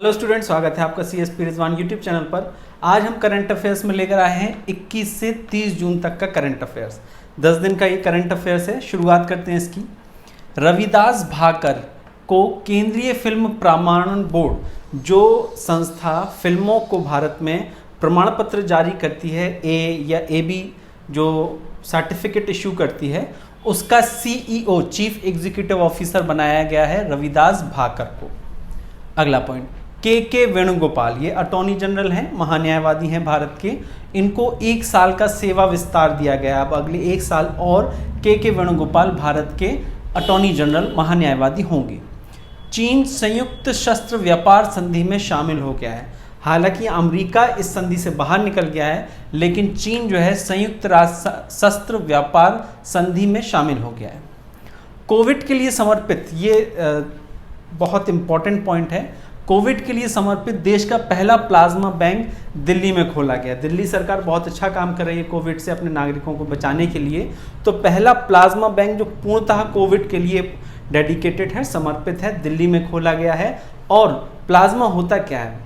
Hello student, स्वागत है आपका CSP रिजवान यूट्यूब चैनल पर। आज हम करंट अफेयर्स में लेकर आए हैं 21 से 30 जून तक का करंट अफेयर्स। 10 दिन का ये करंट अफेयर्स है। शुरुआत करते हैं इसकी। रविदास भाकर को केंद्रीय फिल्म प्रमाणन बोर्ड, जो संस्था फिल्मों को भारत में प्रमाण पत्र जारी करती है, A या AB जो सर्टिफिकेट इशू करती है, उसका CEO चीफ एग्जीक्यूटिव ऑफिसर बनाया गया है रविदास भाकर को। अगला पॉइंट, के वेणुगोपाल, ये अटॉर्नी जनरल हैं, महान्यायवादी हैं भारत के। इनको 1 साल का सेवा विस्तार दिया गया। अब अगले 1 साल और के वेणुगोपाल भारत के अटॉर्नी जनरल महान्यायवादी होंगे। चीन संयुक्त शस्त्र व्यापार संधि में शामिल हो गया है। हालांकि अमेरिका इस संधि से बाहर निकल गया है, लेकिन चीन जो है संयुक्त राष्ट्र शस्त्र व्यापार संधि में शामिल हो गया है। कोविड के लिए समर्पित, ये बहुत इंपॉर्टेंट पॉइंट है। कोविड के लिए समर्पित देश का पहला प्लाज्मा बैंक दिल्ली में खोला गया। दिल्ली सरकार बहुत अच्छा काम कर रही है कोविड से अपने नागरिकों को बचाने के लिए। तो पहला प्लाज्मा बैंक जो पूर्णतः कोविड के लिए डेडिकेटेड है, समर्पित है, दिल्ली में खोला गया है। और प्लाज्मा होता क्या है?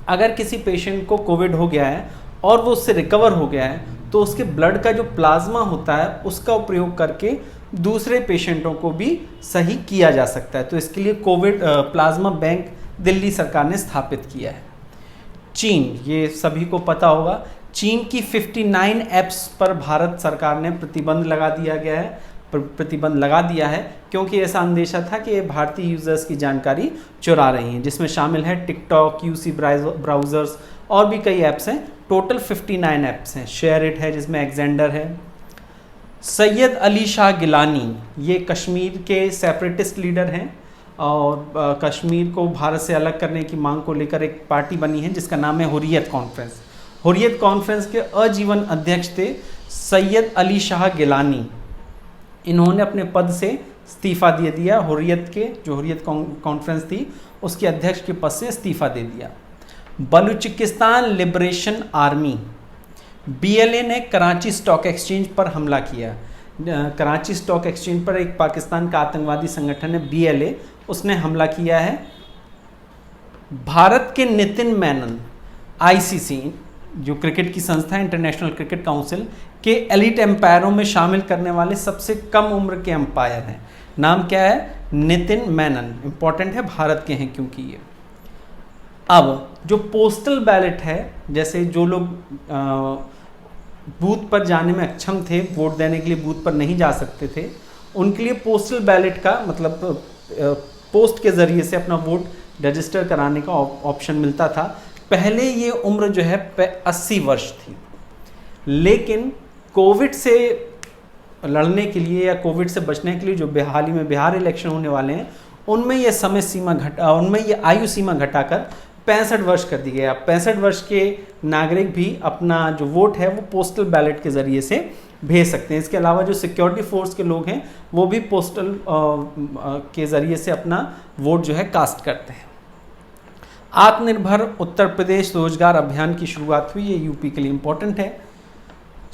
अगर किसी पेशेंट को कोविड हो गया है और वो उससे रिकवर हो गया है, तो उसके ब्लड का जो प्लाज्मा होता है उसका उपयोग करके दूसरे पेशेंटों को भी सही किया जा सकता है। तो इसके लिए कोविड प्लाज्मा बैंक दिल्ली सरकार ने स्थापित किया है। चीन, ये सभी को पता होगा, चीन की 59 ऐप्स पर भारत सरकार ने प्रतिबंध लगा दिया है, क्योंकि ऐसा अंदेशा था कि ये भारतीय यूजर्स की जानकारी चुरा रही हैं, जिसमें शामिल है टिकटॉक, UC ब्राउजर्स और भी कई ऐप्स हैं। टोटल 59 ऐप्स हैं। शेयर इट है जिसमें एक्जेंडर है। सैयद अली शाह गिलानी, ये कश्मीर के सेपरेटिस्ट लीडर हैं और कश्मीर को भारत से अलग करने की मांग को लेकर एक पार्टी बनी है जिसका नाम है हुर्रियत कॉन्फ्रेंस। हुर्रियत कॉन्फ्रेंस के आजीवन अध्यक्ष थे सैयद अली शाह गिलानी। इन्होंने अपने पद से इस्तीफा दे दिया। हुर्रियत के जो हुर्रियत कॉन्फ्रेंस थी उसके अध्यक्ष के पद से इस्तीफा दे दिया। बलूचिस्तान लिबरेशन आर्मी, BLA ने कराची स्टॉक एक्सचेंज पर हमला किया। कराची स्टॉक एक्सचेंज पर एक पाकिस्तान का आतंकवादी संगठन है BLA, उसने हमला किया है। भारत के नितिन मेनन ICC जो क्रिकेट की संस्था है, इंटरनेशनल क्रिकेट काउंसिल के एलिट एम्पायरों में शामिल करने वाले सबसे कम उम्र के एम्पायर हैं। नाम क्या है? नितिन मेनन। इंपॉर्टेंट है, भारत के हैं क्योंकि ये। अब जो पोस्टल बैलेट है, जैसे जो लोग बूथ पर जाने में अक्षम थे, वोट देने के लिए बूथ पर नहीं जा सकते थे, उनके लिए पोस्टल बैलेट का मतलब पोस्ट के ज़रिए से अपना वोट रजिस्टर कराने का ऑप्शन मिलता था। पहले ये उम्र जो है 80 वर्ष थी, लेकिन कोविड से लड़ने के लिए या कोविड से बचने के लिए जो हाल ही में बिहार इलेक्शन होने वाले हैं, उनमें ये आयु सीमा घटाकर 65 वर्ष कर दी गई। अब 65 वर्ष के नागरिक भी अपना जो वोट है वो पोस्टल बैलेट के ज़रिए से भेज सकते हैं। इसके अलावा जो सिक्योरिटी फोर्स के लोग हैं वो भी पोस्टल के ज़रिए से अपना वोट जो है कास्ट करते हैं। आत्मनिर्भर उत्तर प्रदेश रोजगार अभियान की शुरुआत हुई। ये यूपी के लिए इम्पोर्टेंट है।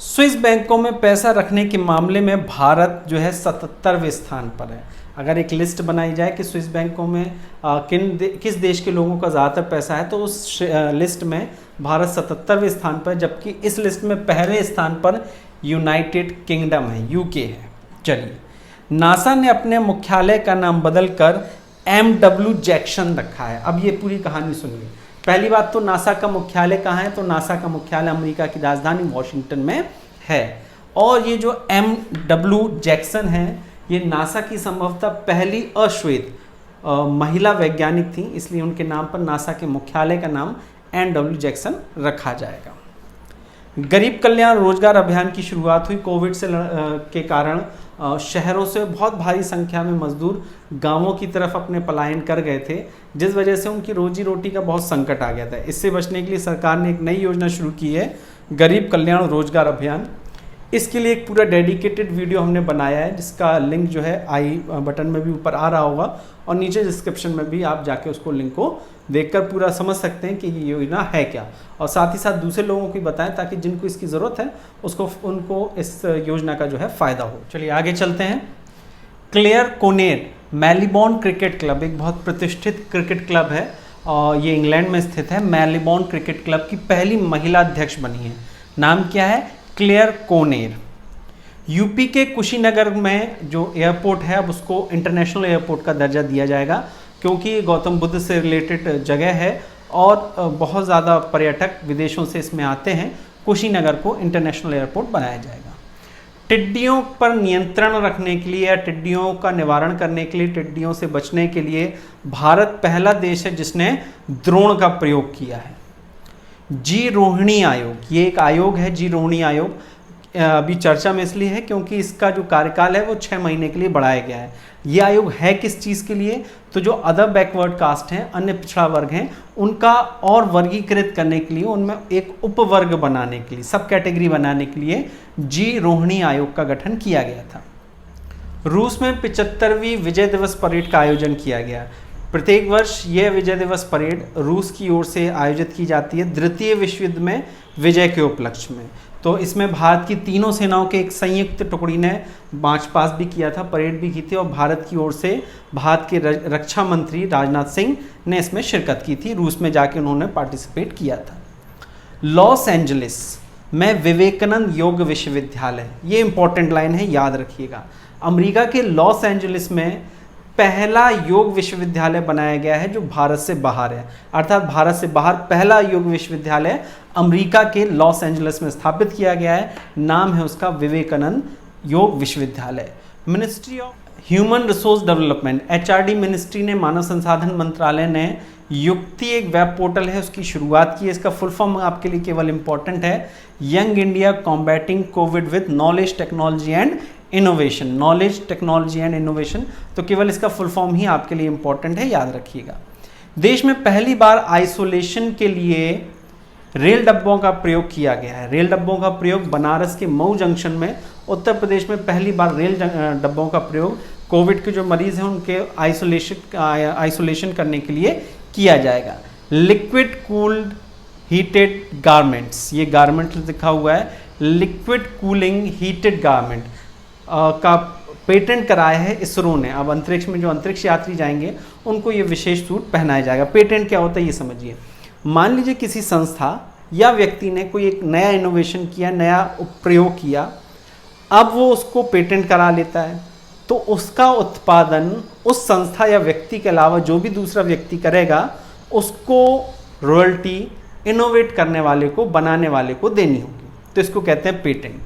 स्विस बैंकों में पैसा रखने के मामले में भारत जो है 77वें स्थान पर है। अगर एक लिस्ट बनाई जाए कि स्विस बैंकों में किस देश के लोगों का ज़्यादातर पैसा है, तो उस लिस्ट में भारत 77वें स्थान पर, जबकि इस लिस्ट में पहले स्थान पर यूनाइटेड किंगडम है, UK है। चलिए, नासा ने अपने मुख्यालय का नाम बदलकर MW जैक्सन रखा है। अब ये पूरी कहानी सुनिए। पहली बात तो नासा का मुख्यालय कहाँ है? तो नासा का मुख्यालय अमेरिका की राजधानी वॉशिंगटन में है। और ये जो MW जैक्सन है, ये नासा की संभवतः पहली अश्वेत महिला वैज्ञानिक थी, इसलिए उनके नाम पर नासा के मुख्यालय का नाम MW जैक्सन रखा जाएगा। गरीब कल्याण रोजगार अभियान की शुरुआत हुई। कोविड से के कारण शहरों से बहुत भारी संख्या में मजदूर गांवों की तरफ अपने पलायन कर गए थे, जिस वजह से उनकी रोजी रोटी का बहुत संकट आ गया था। इससे बचने के लिए सरकार ने एक नई योजना शुरू की है, गरीब कल्याण रोजगार अभियान। इसके लिए एक पूरा डेडिकेटेड वीडियो हमने बनाया है, जिसका लिंक जो है आई बटन में भी ऊपर आ रहा होगा और नीचे डिस्क्रिप्शन में भी आप जाके उसको लिंक को देखकर पूरा समझ सकते हैं कि ये योजना है क्या, और साथ ही साथ दूसरे लोगों को बताएं ताकि जिनको इसकी ज़रूरत है उनको इस योजना का जो है फ़ायदा हो। चलिए आगे चलते हैं। Clear Koneru Melbourne cricket club एक बहुत प्रतिष्ठित क्रिकेट क्लब है और ये इंग्लैंड में स्थित है, मेलबोर्न क्रिकेट क्लब की पहली महिला अध्यक्ष बनी है। नाम क्या है? क्लेयर कोनेर। यूपी के कुशीनगर में जो एयरपोर्ट है अब उसको इंटरनेशनल एयरपोर्ट का दर्जा दिया जाएगा, क्योंकि ये गौतम बुद्ध से रिलेटेड जगह है और बहुत ज़्यादा पर्यटक विदेशों से इसमें आते हैं। कुशीनगर को इंटरनेशनल एयरपोर्ट बनाया जाएगा। टिड्डियों पर नियंत्रण रखने के लिए या टिड्डियों का निवारण करने के लिए, टिड्डियों से बचने के लिए भारत पहला देश है जिसने ड्रोन का प्रयोग किया है। जी रोहिणी आयोग, ये एक आयोग है, जी रोहिणी आयोग अभी चर्चा में इसलिए है क्योंकि इसका जो कार्यकाल है वो 6 महीने के लिए बढ़ाया गया है। ये आयोग है किस चीज़ के लिए? तो जो अदर बैकवर्ड कास्ट हैं, अन्य पिछड़ा वर्ग हैं, उनका और वर्गीकृत करने के लिए, उनमें एक उपवर्ग बनाने के लिए, सब कैटेगरी बनाने के लिए जी रोहिणी आयोग का गठन किया गया था। रूस में 75वीं विजय दिवस परेड का आयोजन किया गया। प्रत्येक वर्ष यह विजय दिवस परेड रूस की ओर से आयोजित की जाती है द्वितीय विश्व युद्ध में विजय के उपलक्ष्य में। तो इसमें भारत की तीनों सेनाओं के एक संयुक्त टुकड़ी ने मार्च पास्ट भी किया था, परेड भी की थी, और भारत की ओर से भारत के रक्षा मंत्री राजनाथ सिंह ने इसमें शिरकत की थी। रूस में जाके उन्होंने पार्टिसिपेट किया था। लॉस एंजलिस में विवेकानंद योग विश्वविद्यालय, ये इंपॉर्टेंट लाइन है, याद रखिएगा। अमेरिका के लॉस एंजलिस में पहला योग विश्वविद्यालय बनाया गया है जो भारत से बाहर है, अर्थात भारत से बाहर पहला योग विश्वविद्यालय अमेरिका के लॉस एंजलिस में स्थापित किया गया है। नाम है उसका विवेकानंद योग विश्वविद्यालय। Ministry of human resource development, HRD ministry ने, मानव संसाधन मंत्रालय ने युक्ति एक वेब पोर्टल है उसकी शुरुआत की है। इसका फुल फॉर्म आपके लिए केवल इंपॉर्टेंट है, young India combating Covid with knowledge technology and innovation. Knowledge technology and innovation, तो केवल इसका फुल फॉर्म ही आपके लिए इंपॉर्टेंट है, याद रखिएगा। देश में पहली बार आइसोलेशन के लिए रेल डब्बों का प्रयोग किया गया है। रेल डब्बों का प्रयोग बनारस के मऊ जंक्शन में, उत्तर प्रदेश में पहली बार रेल डब्बों का प्रयोग कोविड के जो मरीज हैं उनके आइसोलेशन करने के लिए किया जाएगा। लिक्विड कूल्ड हीटेड गारमेंट्स, ये गारमेंट लिखा हुआ है, लिक्विड कूलिंग हीटेड गारमेंट का पेटेंट कराया है इसरो ने। अब अंतरिक्ष में जो अंतरिक्ष यात्री जाएंगे उनको ये विशेष सूट पहनाया जाएगा। पेटेंट क्या होता है ये समझिए। मान लीजिए किसी संस्था या व्यक्ति ने कोई एक नया इनोवेशन किया, नया प्रयोग किया, अब वो उसको पेटेंट करा लेता है, तो उसका उत्पादन उस संस्था या व्यक्ति के अलावा जो भी दूसरा व्यक्ति करेगा उसको रॉयल्टी इनोवेट करने वाले को, बनाने वाले को देनी होगी। तो इसको कहते हैं पेटेंट।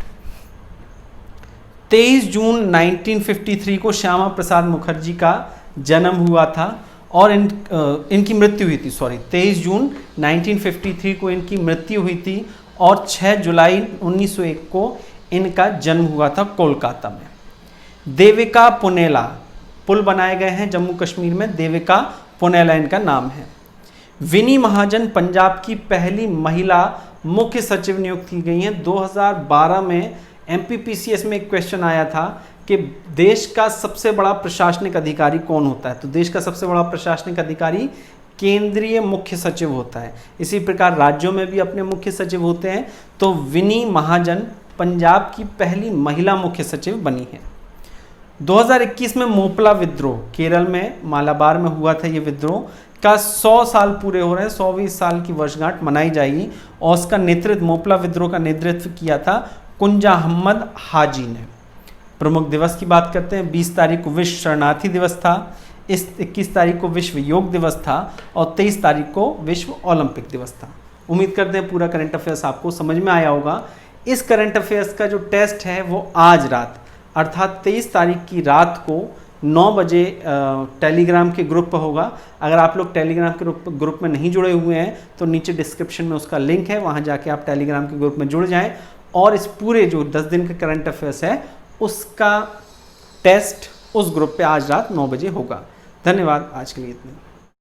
23 जून 1953 को श्यामा प्रसाद मुखर्जी का जन्म हुआ था और इनकी मृत्यु हुई थी। 23 जून 1953 को इनकी मृत्यु हुई थी और 6 जुलाई 1901 को इनका जन्म हुआ था कोलकाता में। देविका पुनेला, पुल बनाए गए हैं जम्मू कश्मीर में, देविका पुनेला इनका नाम है। विनी महाजन पंजाब की पहली महिला मुख्य सचिव नियुक्त की गई हैं। 2012 में MPPCS में एक क्वेश्चन आया था कि देश का सबसे बड़ा प्रशासनिक अधिकारी कौन होता है, तो देश का सबसे बड़ा प्रशासनिक अधिकारी केंद्रीय मुख्य सचिव होता है। इसी प्रकार राज्यों में भी अपने मुख्य सचिव होते हैं। तो विनी महाजन पंजाब की पहली महिला मुख्य सचिव बनी है। 2021 में मोपला विद्रोह, केरल में मालाबार में हुआ था, ये विद्रोह का 100 साल पूरे हो रहे हैं, 100वीं साल की वर्षगांठ मनाई जाएगी। और उसका नेतृत्व, मोपला विद्रोह का नेतृत्व किया था कुंजा अहमद हाजी ने। प्रमुख दिवस की बात करते हैं। 20 तारीख को विश्व शरणार्थी दिवस था, 21 तारीख को विश्व योग दिवस था और 23 तारीख को विश्व ओलंपिक दिवस था। उम्मीद करते हैं पूरा करंट अफेयर्स आपको समझ में आया होगा। इस करंट अफेयर्स का जो टेस्ट है वो आज रात अर्थात 23 तारीख की रात को 9 बजे टेलीग्राम के ग्रुप पर होगा। अगर आप लोग टेलीग्राम के ग्रुप में नहीं जुड़े हुए हैं तो नीचे डिस्क्रिप्शन में उसका लिंक है, वहाँ जाके आप टेलीग्राम के ग्रुप में जुड़ जाएं और इस पूरे जो 10 दिन का करंट अफेयर्स है उसका टेस्ट उस ग्रुप पे आज रात 9 बजे होगा। धन्यवाद, आज के लिए इतना।